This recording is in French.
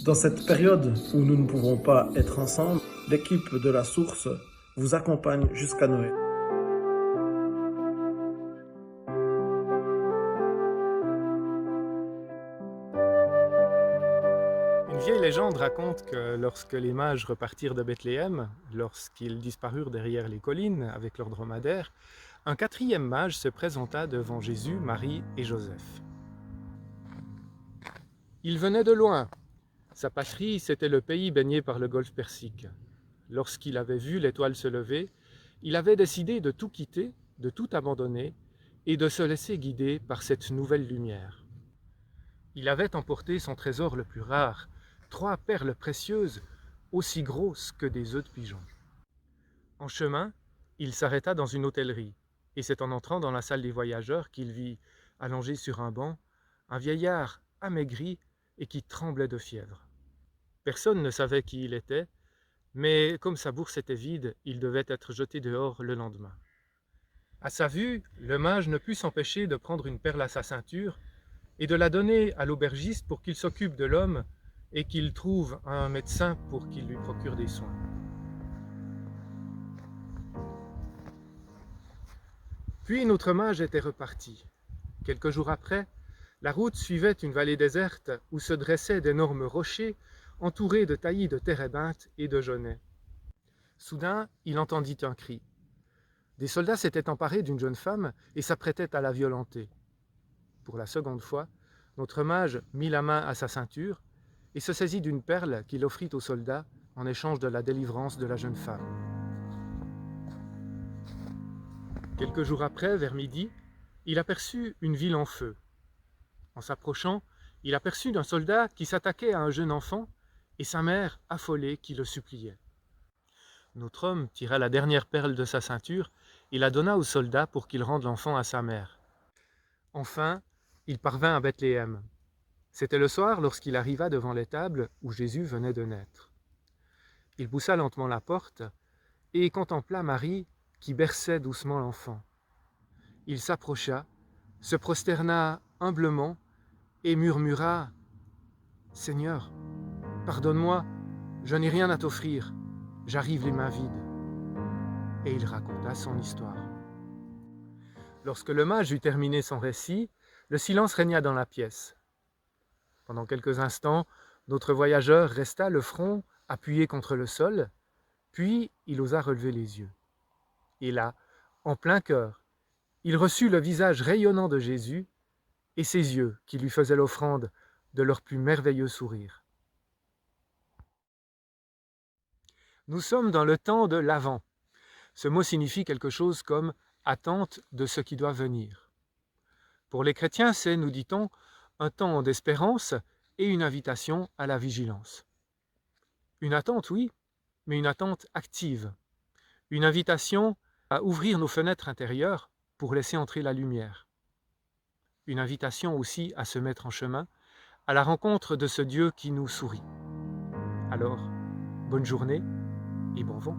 Dans cette période où nous ne pouvons pas être ensemble, l'équipe de la Source vous accompagne jusqu'à Noël. Une vieille légende raconte que lorsque les mages repartirent de Bethléem, lorsqu'ils disparurent derrière les collines avec leurs dromadaires, un quatrième mage se présenta devant Jésus, Marie et Joseph. Il venait de loin. Sa patrie, c'était le pays baigné par le golfe Persique. Lorsqu'il avait vu l'étoile se lever, il avait décidé de tout quitter, de tout abandonner et de se laisser guider par cette nouvelle lumière. Il avait emporté son trésor le plus rare, 3 perles précieuses, aussi grosses que des œufs de pigeon. En chemin, il s'arrêta dans une hôtellerie, et c'est en entrant dans la salle des voyageurs qu'il vit, allongé sur un banc, un vieillard amaigri et qui tremblait de fièvre. Personne ne savait qui il était, mais comme sa bourse était vide, il devait être jeté dehors le lendemain. À sa vue, le mage ne put s'empêcher de prendre une perle à sa ceinture et de la donner à l'aubergiste pour qu'il s'occupe de l'homme et qu'il trouve un médecin pour qu'il lui procure des soins. Puis notre mage était reparti. Quelques jours après, la route suivait une vallée déserte où se dressaient d'énormes rochers entourés de taillis de térébinthes et de genêts. Soudain, il entendit un cri. Des soldats s'étaient emparés d'une jeune femme et s'apprêtaient à la violenter. Pour la seconde fois, notre mage mit la main à sa ceinture et se saisit d'une perle qu'il offrit aux soldats en échange de la délivrance de la jeune femme. Quelques jours après, vers midi, il aperçut une ville en feu. En s'approchant, il aperçut un soldat qui s'attaquait à un jeune enfant et sa mère affolée qui le suppliait. Notre homme tira la dernière perle de sa ceinture et la donna au soldat pour qu'il rende l'enfant à sa mère. Enfin, il parvint à Bethléem. C'était le soir lorsqu'il arriva devant l'étable où Jésus venait de naître. Il poussa lentement la porte et contempla Marie qui berçait doucement l'enfant. Il s'approcha, se prosterna humblement et murmura « Seigneur, pardonne-moi, je n'ai rien à t'offrir, j'arrive les mains vides. » Et il raconta son histoire. Lorsque le mage eut terminé son récit, le silence régna dans la pièce. Pendant quelques instants, notre voyageur resta le front appuyé contre le sol, puis il osa relever les yeux. Et là, en plein cœur, il reçut le visage rayonnant de Jésus et ses yeux qui lui faisaient l'offrande de leur plus merveilleux sourire. Nous sommes dans le temps de l'Avent. Ce mot signifie quelque chose comme « attente de ce qui doit venir ». Pour les chrétiens, c'est, nous dit-on, un temps d'espérance et une invitation à la vigilance. Une attente, oui, mais une attente active. Une invitation à ouvrir nos fenêtres intérieures pour laisser entrer la lumière. Une invitation aussi à se mettre en chemin, à la rencontre de ce Dieu qui nous sourit. Alors, bonne journée et bon vent.